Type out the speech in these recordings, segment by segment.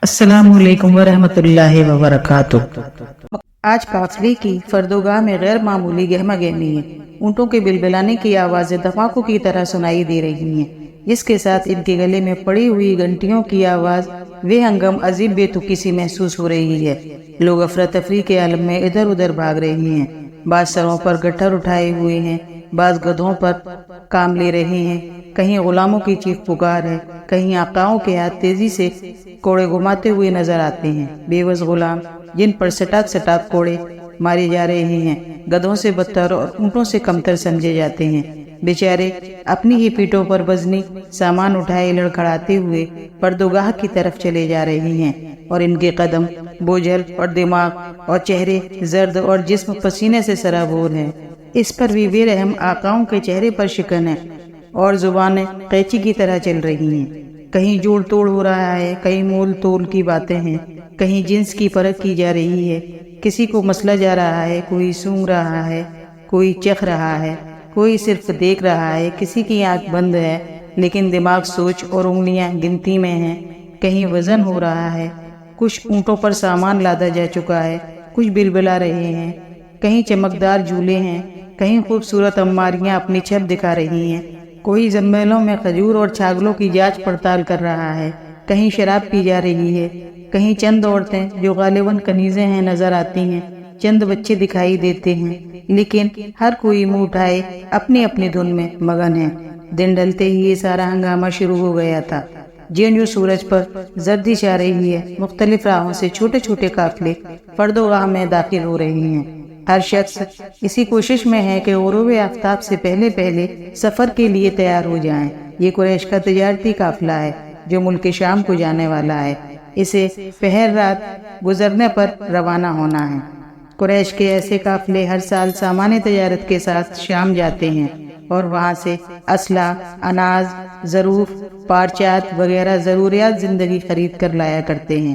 السلام علیکم ورحمۃ اللہ وبرکاتہ۔ آج قافلے کی فردوگاہ میں غیر معمولی گہما گہمی ہے۔ اونٹوں کے بلبلانے کی آوازیں دھماکوں کی طرح سنائی دے رہی ہیں، جس کے ساتھ ان کے گلے میں پڑی ہوئی گھنٹیوں کی آواز وہ ہنگم عجیب بے تکی سی محسوس ہو رہی ہے۔ لوگ افراتفری کے عالم میں ادھر ادھر بھاگ رہے ہیں، بعض سروں پر گٹھر اٹھائے ہوئے ہیں، بعض گدھوں پر کام لے رہے ہیں، کہیں غلاموں کی چیخ پکار ہے، کہیں آقاؤں کے ہاتھ تیزی سے کوڑے گھماتے ہوئے نظر آتے ہیں۔ بے بس غلام جن پر سٹاک سٹاک کوڑے مارے جا رہے ہیں، گدھوں سے بدتر اور اونٹوں سے کمتر سمجھے جاتے ہیں۔ بیچارے اپنی ہی پیٹوں پر وزنی سامان اٹھائے لڑکھڑاتے ہوئے پردوگاہ کی طرف چلے جا رہے ہیں، اور ان کے قدم بوجھل اور دماغ اور چہرے زرد اور جسم پسینے سے سرابور ہیں۔ اس پر بھی بے رحم آقاؤں کے چہرے پر شکن ہے اور زبانیں قینچی کی طرح چل رہی ہیں۔ کہیں جوڑ توڑ ہو رہا ہے، کہیں مول تول کی باتیں ہیں، کہیں جنس کی پرکھ کی جا رہی ہے، کسی کو مسلا جا رہا ہے، کوئی سونگ رہا ہے، کوئی چکھ رہا ہے، کوئی صرف دیکھ رہا ہے، کسی کی آنکھ بند ہے لیکن دماغ سوچ اور انگلیاں گنتی میں ہیں۔ کہیں وزن ہو رہا ہے، کچھ اونٹوں پر سامان لادا جا چکا ہے، کچھ بلبلا رہے ہیں، کہیں چمکدار جھولے ہیں، کہیں خوبصورت عماریاں اپنی چھت دکھا رہی ہیں، کوئی زنبیلوں میں کھجور اور چھاگلوں کی جانچ پڑتال کر رہا ہے، کہیں شراب پی جا رہی ہے، کہیں چند عورتیں جو غالباً کنیزیں ہیں نظر آتی ہیں، چند بچے دکھائی دیتے ہیں، لیکن ہر کوئی منہ اٹھائے اپنی اپنی دھن میں مگن ہے۔ دن ڈھلتے ہی یہ سارا ہنگامہ شروع ہو گیا تھا۔ جو سورج پر زردی چھا رہی ہے، مختلف راہوں سے چھوٹے چھوٹے قافلے فردوگاہ میں داخل ہو رہے ہیں۔ ہر شخص اسی کوشش میں ہے کہ غروب آفتاب سے پہلے پہلے سفر کے لیے تیار ہو جائیں۔ یہ قریش کا تجارتی قافلہ ہے جو ملک شام کو جانے والا ہے۔ اسے پہر رات گزرنے پر روانہ ہونا ہے۔ قریش کے ایسے قافلے ہر سال سامان تجارت کے ساتھ شام جاتے ہیں اور وہاں سے اسلحہ، اناج، ظروف، پارچات وغیرہ ضروریات زندگی خرید کر لایا کرتے ہیں،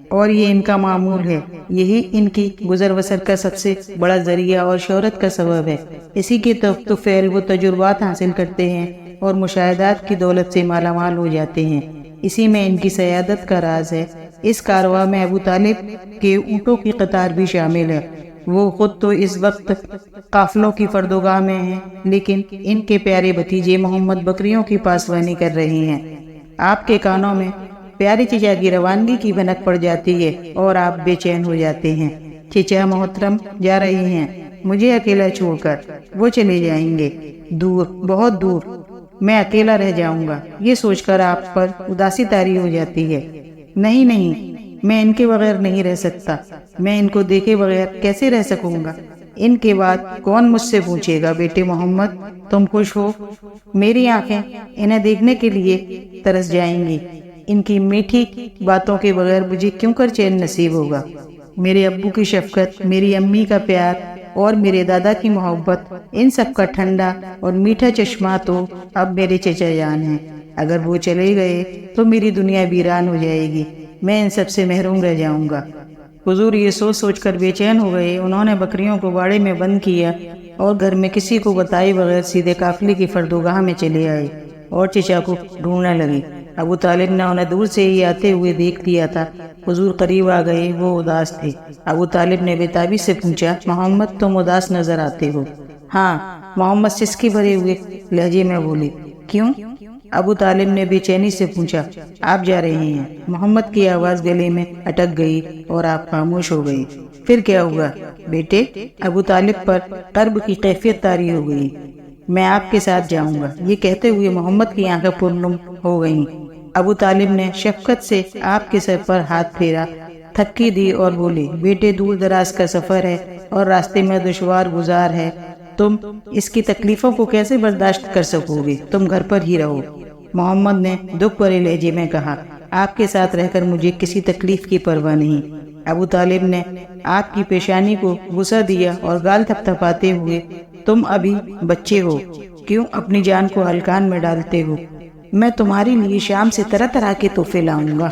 اور یہ ان کا معمول ہے۔ یہی ان کی گزر بسر کا سب سے بڑا ذریعہ اور شہرت کا سبب ہے۔ اسی کے طفیل وہ تجربات حاصل کرتے ہیں اور مشاہدات کی دولت سے مالا مال ہو جاتے ہیں۔ اسی میں ان کی سیادت کا راز ہے۔ اس کارواں میں ابو طالب کے اونٹوں کی قطار بھی شامل ہے۔ وہ خود تو اس وقت قافلوں کی فردوگاہ میں ہیں، لیکن ان کے پیارے بھتیجے محمد بکریوں کی پاسبانی کر رہے ہیں۔ آپ کے کانوں میں پیاری چچا کی روانگی کی بھنک پڑ جاتی ہے اور آپ بے چین ہو جاتے ہیں۔ چچا محترم جا رہے ہیں، مجھے اکیلا چھوڑ کر۔ وہ چلے جائیں گے، دور، بہت دور۔ میں اکیلا رہ جاؤں گا۔ یہ سوچ کر آپ پر اداسی طاری ہو جاتی ہے۔ نہیں نہیں، میں ان کے بغیر نہیں رہ سکتا۔ میں ان کو دیکھے بغیر کیسے رہ سکوں گا؟ ان کے بعد کون مجھ سے پوچھے گا؟ بیٹے محمد، تم خوش ہو؟ میری آنکھیں انہیں دیکھنے کے لیے ترس جائیں گی۔ ان کی میٹھی باتوں کے بغیر مجھے کیوں کر چین نصیب ہوگا؟ میرے ابو کی شفقت، میری امی کا پیار اور میرے دادا کی محبت، ان سب کا ٹھنڈا اور میٹھا چشمہ تو اب میرے چچا جان ہیں۔ اگر وہ چلے گئے تو میری دنیا ویران ہو جائے گی، میں ان سب سے محروم رہ جاؤں گا۔ حضور یہ سوچ سوچ کر بے چین ہو گئے۔ انہوں نے بکریوں کو باڑے میں بند کیا اور گھر میں کسی کو بتائے بغیر سیدھے قافلے کی فردوگاہ میں چلے آئے اور چچا کو ڈھونڈنے لگے۔ ابو طالب نے انہیں دور سے ہی آتے ہوئے دیکھ لیا تھا۔ حضور قریب آ گئے، وہ اداس تھے۔ ابو طالب نے بےتابی سے پوچھا، محمد تم اداس نظر آتے ہو؟ ہاں، محمد سسکی بھرے ہوئے لہجے میں بولے۔ کیوں؟ ابو طالب نے بے چینی سے پوچھا۔ آپ جا رہے ہیں؟ محمد کی آواز گلے میں اٹک گئی اور آپ خاموش ہو گئے۔ پھر کیا ہوا بیٹے؟ ابو طالب پر قرب کی کیفیت طاری ہو گئی۔ میں آپ کے ساتھ جاؤں گا۔ یہ کہتے ہوئے محمد کی آنکھیں پرنم ہو گئیں۔ ابو طالب نے شفقت سے آپ کے سر پر ہاتھ پھیرا، تھکی دی اور بولے، بیٹے دور دراز کا سفر ہے اور راستے میں دشوار گزار ہے، تم اس کی تکلیفوں کو کیسے برداشت کر سکو گے؟ تم گھر پر ہی رہو۔ محمد نے دکھ بھرے لہجے میں کہا، آپ کے ساتھ رہ کر مجھے کسی تکلیف کی پرواہ نہیں۔ ابو طالب نے آپ کی پیشانی کو بوسہ دیا اور گال تھپ تھپاتے ہوئے، تم ابھی بچے ہو، کیوں اپنی جان کو ہلکان میں ڈالتے ہو؟ میں تمہارے لیے شام سے طرح طرح کے تحفے لاؤں گا۔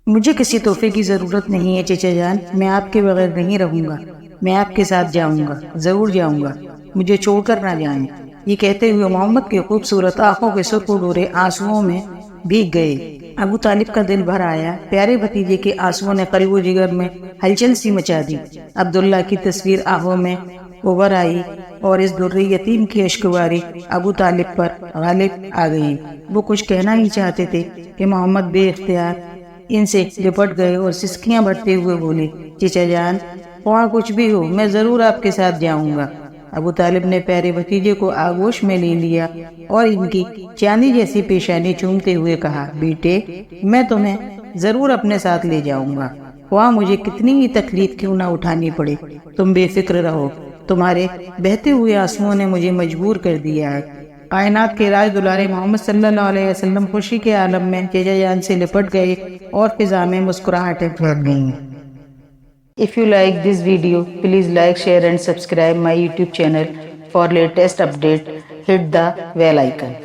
مجھے کسی تحفے کی ضرورت نہیں ہے چچا جان، میں آپ کے بغیر نہیں رہوں گا۔ میں آپ کے ساتھ جاؤں گا، ضرور جاؤں گا، مجھے چھوڑ کر نہ جائیں۔ یہ کہتے ہوئے محمد کے خوبصورت آنکھوں کے سرخ ڈورے آنسوؤں میں بھیگ گئے۔ ابو طالب کا دل بھر آیا. پیارے بھتیجے کے آنسوؤں نے قلب و جگر میں ہلچل سی مچا دی. عبداللہ کی تصویر آنکھوں میں ابھر آئی اور اس درری یتیم کی اشکباری ابو طالب پر غالب آ گئی. وہ کچھ کہنا ہی چاہتے تھے کہ محمد بے اختیار ان سے لپٹ گئے اور سسکیاں بھرتے ہوئے بولے, چچا جان, وہاں کچھ بھی ہو میں ضرور آپ کے ساتھ جاؤں گا. ابو طالب نے پیارے بھتیجے کو آغوش میں لے لیا اور ان کی چاندی جیسی پیشانی چومتے ہوئے کہا, بیٹے میں تمہیں ضرور اپنے ساتھ لے جاؤں گا, وہاں مجھے کتنی ہی تکلیف کیوں نہ اٹھانی پڑے, تم بے فکر رہو, تمہارے بہتے ہوئے آنسوؤں نے مجھے مجبور کر دیا ہے. کائنات کے راج دلارے محمد صلی اللہ علیہ وسلم خوشی کے عالم میں چچا جان سے لپٹ گئے اور فضا میں مسکراہٹیں پھیل گئیں. If you like this video, please like, share and subscribe my YouTube channel for latest update. Hit the bell icon.